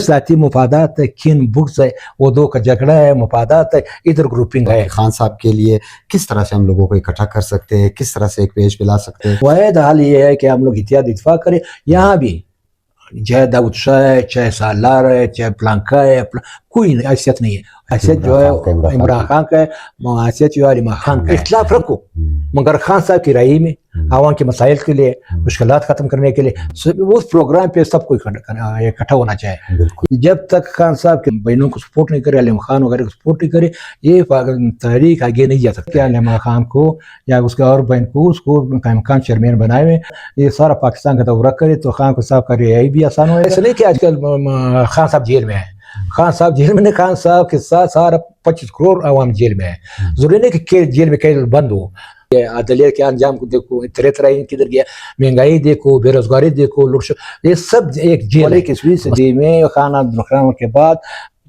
ذاتی مفادات ہے, کن بغض ہے, وہ دو کا جھگڑا ہے, مفادات ہے, ادھر گروپنگ ہے. خان صاحب کے لیے کس طرح سے ہم لوگوں کو اکٹھا کر سکتے ہیں, کس طرح سے ایک پیج پہ لا سکتے ہیں؟ واحد حال یہ ہے کہ ہم لوگ اتحاد اتفاق کریں. یہاں بھی چاہے داؤد شاہ ہے, چاہے سالار ہے, چاہے پلانکا ہے, کوئی حیثیت نہیں ہے. حیثیت جو ہے عمران خان کا ہے, حیثیت جو ہے علی خان کا. اختلاف رکھو مگر خان صاحب کی رائے میں عوام کے مسائل کے لیے, مشکلات ختم کرنے کے لیے اس پروگرام پہ سب کو اکٹھا ہونا چاہیے. جب تک خان صاحب کے بہنوں کو سپورٹ نہیں کرے, علیم خان وغیرہ کو سپورٹ نہیں کرے, یہ تحریک آگے نہیں جا سکتی. علیم خان کو یا اس کے اور بہن کو, اس کو قائم خان چیئرمین بنائے ہوئے, یہ سارا پاکستان کا دورہ کرے تو خان صاحب کا رہائی بھی آسان ہو. ایسا نہیں کہ آج کل خان صاحب جیل میں ہیں. خان صاحب جیل میں نہیں, خان صاحب کے ساتھ سارا 25 کروڑ عوام جیل میں ہے. ضروری نہیں کہ جیل میں کئی بند ہو. عدلیہ کے انجام کو دیکھو, طرح طرح کدھر گیا, مہنگائی دیکھو, بے روزگاری دیکھو, یہ سب ایک جیل ہے. 21ویں صدی میں خان عبدالرحمن کے بعد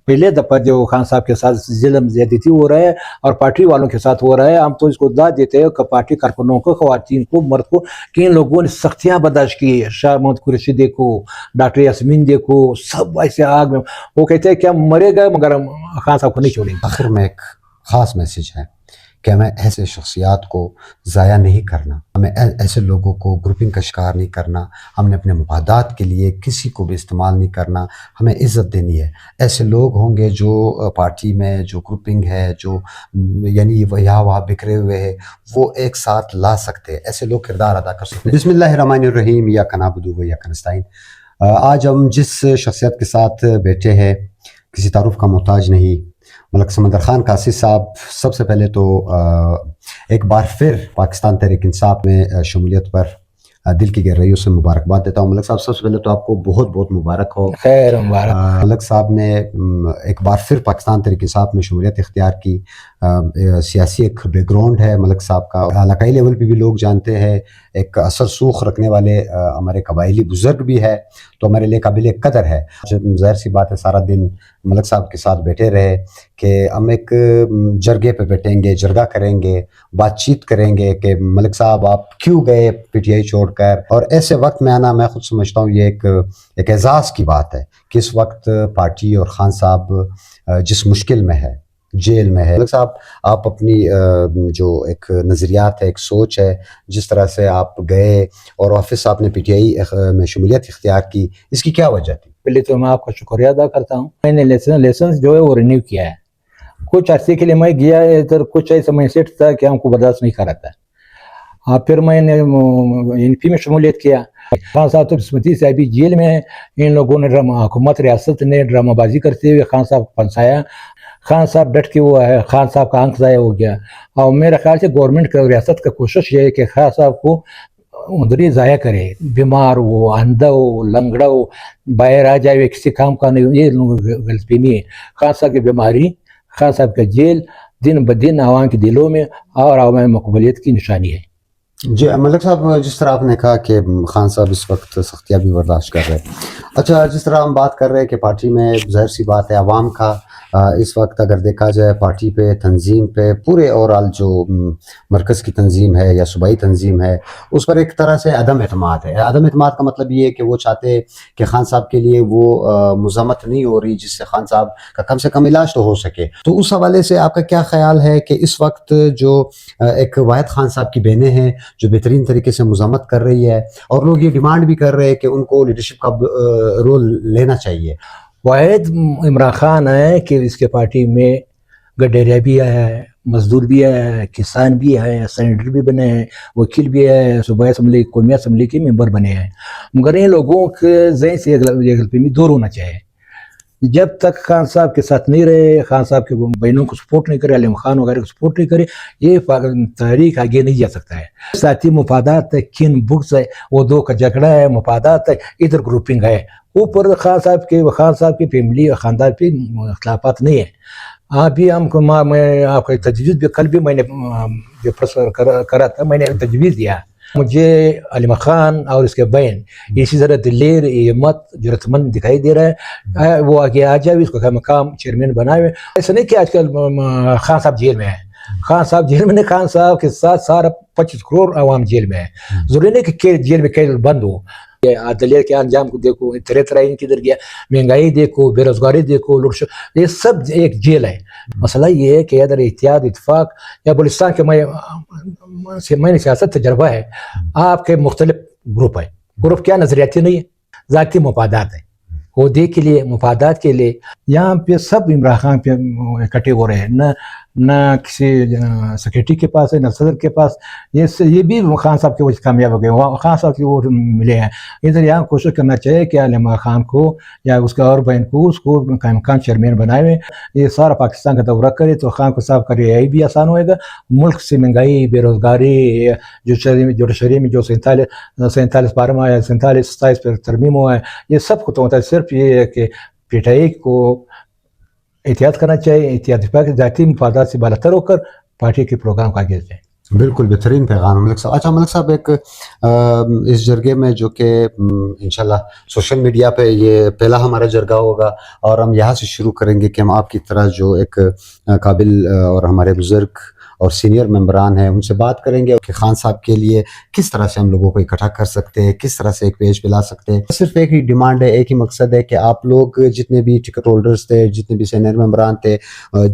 پہلے دفعہ جو خان صاحب کے ساتھ ظلم زیادتی ہو رہا ہے اور پارٹی والوں کے ساتھ ہو رہا ہے. ہم تو اس کو داد دیتے ہیں کہ پارٹی کارکنوں کو, خواتین کو, مرد کو, کہ ان لوگوں نے سختیاں برداشت کی. شاہ محمد قریشی دیکھو, ڈاکٹر یاسمین دیکھو, سب ایسے آگ میں. وہ کہتے ہیں کہ ہم مرے گئے مگر ہم خان صاحب کو نہیں چھوڑیں گے. آخر میں ایک خاص میسیج ہے کہ ہمیں ایسے شخصیات کو ضائع نہیں کرنا, ہمیں ایسے لوگوں کو گروپنگ کا شکار نہیں کرنا, ہم نے اپنے مفادات کے لیے کسی کو بھی استعمال نہیں کرنا, ہمیں عزت دینی ہے. ایسے لوگ ہوں گے جو پارٹی میں جو گروپنگ ہے, جو یعنی یہاں وہاں بکھرے ہوئے ہیں, وہ ایک ساتھ لا سکتے ہیں. ایسے لوگ کردار ادا کر سکتے ہیں. بسم اللہ الرحمن الرحیم. ایاک نعبد و ایاک نستعین. آج ہم جس شخصیت کے ساتھ بیٹھے ہیں کسی تعارف کا محتاج نہیں, ملک سمندر خان قاصد صاحب. سب سے پہلے تو ایک بار پھر پاکستان تحریک انصاف میں شمولیت پر دل کی گہرائیوں سے مبارکباد دیتا ہوں. ملک صاحب سب سے پہلے تو آپ کو بہت بہت مبارک ہو. خیر مبارک. ملک صاحب نے ایک بار پھر پاکستان تحریک انصاف میں شمولیت اختیار کی. سیاسی ایک بیک گراؤنڈ ہے ملک صاحب کا, علاقائی لیول پہ بھی لوگ جانتے ہیں, ایک اثر سوخ رکھنے والے ہمارے قبائلی بزرگ بھی ہے, تو ہمارے لیے قابل قدر ہے. ظاہر سی بات ہے سارا دن ملک صاحب کے ساتھ بیٹھے رہے کہ ہم ایک جرگے پہ بیٹھیں گے, جرگہ کریں گے, بات چیت کریں گے کہ ملک صاحب آپ کیوں گئے پی ٹی آئی چھوڑ کر. اور ایسے وقت میں آنا, میں خود سمجھتا ہوں یہ ایک اعزاز کی بات ہے کہ اس وقت پارٹی اور خان صاحب جس مشکل میں ہے, جیل میں ہے. ملک صاحب آپ اپنی جو ایک نظریات ہے, ایک سوچ ہے, جس طرح سے آپ گئے اور آفس آپ نے پی ٹی آئی میں شمولیت اختیار کی, اس کی کیا وجہ تھی؟ پہلے تو میں آپ کا شکریہ ادا کرتا ہوں. میں نے لائسنس جو ہے وہ رینیو کیا ہے. کچھ عرصے کے لیے میں گیا ہے تو کچھ ایسا مائنڈ سیٹ تھا کہ ہم کو برداشت نہیں کر رہا تھا. پھر میں نے این پی میں شمولیت کیا. خان صاحب تو بسمتی سے ابھی جیل میں ہیں. ان لوگوں نے حکومت ریاست نے ڈرامہ بازی کرتے ہوئے خان صاحب کو پھنسایا. خان صاحب ڈٹ کے وہ ہے, خان صاحب کا آنکھ ضائع ہو گیا. اور میرا خیال سے گورنمنٹ کا, ریاست کا کوشش یہ ہے کہ خان صاحب کو ادھر ضائع کرے. بیمار ہو, اندھا ہو, لنگڑا ہو, باہر آ جائے, کسی کام کا نہیں. یہ غلط فہمی ہے. خان صاحب کی بیماری, خان صاحب کا جیل دن بدن عوام کے دلوں میں اور عوام مقبولیت کی نشانی ہے. جی ملک صاحب, جس طرح آپ نے کہا کہ خان صاحب اس وقت سختیاں بھی برداشت کر رہے ہیں. اچھا, جس طرح ہم بات کر رہے ہیں کہ پارٹی میں ظاہر سی بات ہے عوام کا اس وقت اگر دیکھا جائے پارٹی پہ, تنظیم پہ, پورے اوورال جو مرکز کی تنظیم ہے یا صوبائی تنظیم ہے, اس پر ایک طرح سے عدم اعتماد ہے. عدم اعتماد کا مطلب یہ ہے کہ وہ چاہتے کہ خان صاحب کے لیے وہ مذمت نہیں ہو رہی جس سے خان صاحب کا کم سے کم علاج تو ہو سکے. تو اس حوالے سے آپ کا کیا خیال ہے کہ اس وقت جو ایک واحد خان صاحب کی بہنیں ہیں جو بہترین طریقے سے مذمت کر رہی ہے, اور لوگ یہ ڈیمانڈ بھی کر رہے ہیں کہ ان کو لیڈرشپ کا رول لینا چاہیے. واحد عمران خان ہے کہ اس کے پارٹی میں گڈیریا بھی آیا ہے, مزدور بھی آیا ہے, کسان بھی ہے, سینیٹر بھی بنے ہیں, وکیل بھی ہے, صوبائی اسمبلی, قومی اسمبلی کے ممبر بنے ہیں. مگر ان لوگوں کے ذہن سے یہ غلط فہمی دور ہونا چاہیے. جب تک خان صاحب کے ساتھ نہیں رہے, خان صاحب کے بہنوں کو سپورٹ نہیں کرے, علیم خان وغیرہ کو سپورٹ نہیں کرے, یہ تحریک آگے نہیں جا سکتا ہے. ذاتی مفادات ہے, کن بغض ہے, وہ دو کا جھگڑا ہے, مفادات ہے, ادھر گروپنگ ہے. اوپر خان صاحب کی فیملی اور خاندان پہ اختلافات نہیں ہے. ابھی ہم کو میں آپ کا تجویز بھی کل بھی میں نے جو کرا تھا, میں نے تجویز دیا. مجھے علیم خان اور اس کے بہن اسی طرح دلیر, ہمت, جرأت مند دکھائی دے رہا ہے. وہ آگے آ جائے, اس کو مقام چیئرمین بنائے ہوئے. ایسا نہیں کہ آج کل خان صاحب جیل میں ہیں. خان صاحب جیل میں نہیں, خان صاحب کے ساتھ سارا 25 کروڑ عوام جیل میں ہے. ضروری نہیں کہ جیل میں کئی بند ہو. عدلیہ کے انجام کو دیکھو، طرح طرح ان کدھر گیا، مہنگائی دیکھو، بے روزگاری دیکھو، یہ سب ایک جیل ہے. مسئلہ یہ ہے کہ اگر اتحاد اتفاق یا بلوچستان کے میں سیاست تجربہ ہے، آپ کے مختلف گروپ ہے. گروپ کیا نظریاتی نہیں ہے، ذاتی مفادات ہے. عہدے کے لیے، مفادات کے لیے یہاں پہ سب عمران خان پہ اکٹھے ہو رہے ہیں. نہ کسی سیکرٹری کے پاس ہے، نہ صدر کے پاس. یہ بھی خان صاحب کے وجہ کامیاب ہو گئے، خان صاحب کی ووٹ ملے ہیں. ادھر یہاں کوشش کرنا چاہیے کہ علامہ خان کو یا اس کا اور بہن کو اس کو قائم مقام چیئرمین بنائے ہوئے، یہ سارا پاکستان کا دورہ کرے تو خان صاحب کا رہائی بھی آسان ہوئے گا. ملک سے مہنگائی، بے روزگاری، جو شہری میں جو 47 12 یا 47 پر ترمیم ہوا ہے، یہ سب ختم ہوتا ہے. صرف یہ ہے کہ پیٹائی کو احتیاط کرنا چاہیے، اتحاد اتفاق کے ذاتی مفادات سے بالاتر ہو کر پارٹی کے پروگرام کو آگے جائیں. بالکل بہترین پیغام ملک صاحب. اچھا ملک صاحب، ایک اس جرگے میں جو کہ انشاءاللہ سوشل میڈیا پہ یہ پہلا ہمارا جرگہ ہوگا، اور ہم یہاں سے شروع کریں گے کہ ہم آپ کی طرح جو ایک قابل اور ہمارے بزرگ اور سینئر ممبران ہیں ان سے بات کریں گے کہ خان صاحب کے لیے کس طرح سے ہم لوگوں کو اکٹھا کر سکتے ہیں، کس طرح سے ایک پیج پہ لا سکتے ہیں. صرف ایک ہی ڈیمانڈ ہے، ایک ہی مقصد ہے کہ آپ لوگ جتنے بھی ٹکٹ ہولڈرز تھے، جتنے بھی سینئر ممبران تھے،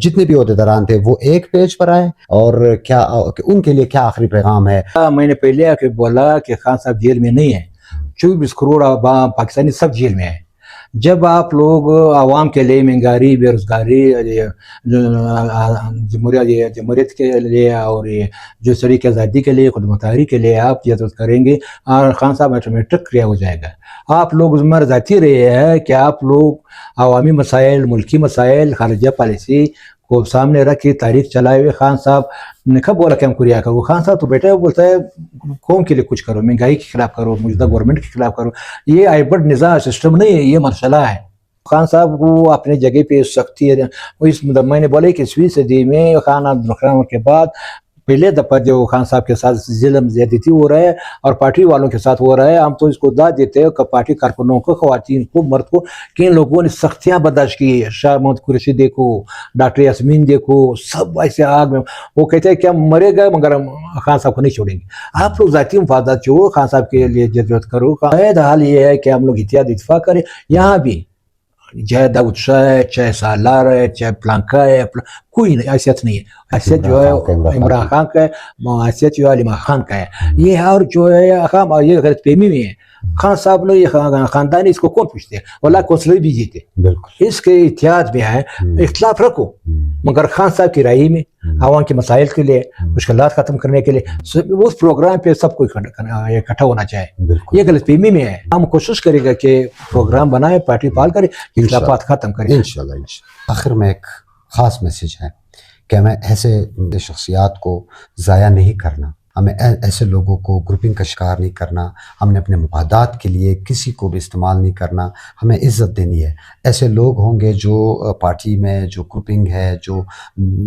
جتنے بھی عہدیداران تھے، وہ ایک پیج پر آئے. اور کیا ان کے لیے کیا آخری پیغام ہے؟ میں نے پہلے آ کے بولا کہ خان صاحب جیل میں نہیں ہیں، 24 کروڑ عوام پاکستانی سب جیل میں ہیں. جب آپ لوگ عوام کے لیے مہنگاری، بے روزگاری، جمہوریت کے لیے اور جو شریک آزادی کے لیے، خود مختاری کے لیے آپ جدوجہد کریں گے، اور خان صاحب آٹومیٹک کریا ہو جائے گا. آپ لوگ ذمہ ذاتی رہے ہیں کہ آپ لوگ عوامی مسائل، ملکی مسائل، خارجہ پالیسی کو سامنے رکھ کے تاریخ چلائے ہوئے. خان صاحب نے کب بولا کہ ہم کریا کرو؟ خان صاحب تو بیٹھے بولتا ہے قوم کے لیے کچھ کرو، مہنگائی کے خلاف کرو، موجودہ گورنمنٹ کے خلاف کرو. یہ ہائبرڈ نظام سسٹم نہیں ہے، یہ مرحلہ ہے. خان صاحب کو اپنے جگہ پہ سختی ہے. میں نے بولا کہ 20ویں صدی میں خان عبدالرحمن کے بعد پہلے دفعہ جو خان صاحب کے ساتھ ظلم زیادتی ہو رہا ہے اور پارٹی والوں کے ساتھ ہو رہا ہے. ہم تو اس کو داد دیتے ہیں کہ پارٹی کارکنوں کو، خواتین کو، مرد کو، کہ ان لوگوں نے سختیاں برداشت کی. شاہ محمد قریشی دیکھو، ڈاکٹر یاسمین دیکھو، سب ایسے آگ میں وہ کہتے ہیں کہ ہم مرے گئے مگر ہم خان صاحب کو نہیں چھوڑیں گے. آپ لوگ ذاتی مفادات چھوڑو، خان صاحب کے لیے جدوجہد کرو. حال یہ ہے کہ ہم لوگ اتحاد اتفاق کریں. یہاں بھی چاہے داؤد شاہ ہے، چاہے سالار ہے، چاہے پلانکا ہے، کوئی حیثیت نہیں ہے. حیثیت جو ہے عمران خان کا ہے، حیثیت جو ہے علامہ خان کا ہے. یہ اور جو ہے یہ غلط فہمی میں ہے. خان صاحب نے یہ خاندانی، اس کو کون پوچھتے ہیں؟ واللہ کونسلر بھی جیتے. اس کے اتحاد میں ہے، اختلاف رکھو مگر خان صاحب کی رائے میں عوام کے مسائل کے لیے، مشکلات ختم کرنے کے لیے اس پروگرام پہ سب کو اکٹھا ہونا چاہے. یہ غلط فہمی میں ہے. ہم کوشش کرے گا کہ پروگرام بنائے، پارٹی پال کرے، اختلافات ختم کرے انشاءاللہ. آخر میں ایک خاص میسیج ہے کہ ہمیں ایسے شخصیات کو ضائع نہیں کرنا، ہمیں ایسے لوگوں کو گروپنگ کا شکار نہیں کرنا، ہم نے اپنے مفادات کے لیے کسی کو بھی استعمال نہیں کرنا. ہمیں عزت دینی ہے. ایسے لوگ ہوں گے جو پارٹی میں جو گروپنگ ہے، جو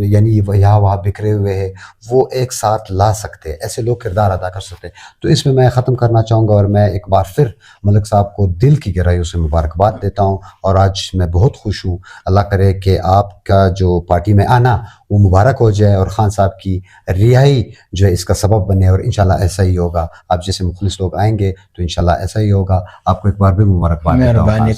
یعنی یہاں وہاں بکھرے ہوئے ہے، وہ ایک ساتھ لا سکتے، ایسے لوگ کردار ادا کر سکتے. تو اس میں ختم کرنا چاہوں گا، اور میں ایک بار پھر ملک صاحب کو دل کی گہرائیوں سے مبارکباد دیتا ہوں. اور آج میں بہت خوش ہوں. اللہ کرے کہ آپ کا جو پارٹی میں آنا وہ مبارک ہو جائے، اور خان صاحب کی رہائی جو ہے اس کا سبب بنے، اور انشاءاللہ ایسا ہی ہوگا. آپ جیسے مخلص لوگ آئیں گے تو انشاءاللہ ایسا ہی ہوگا. آپ کو ایک بار بھی مبارکباد. مہربانی.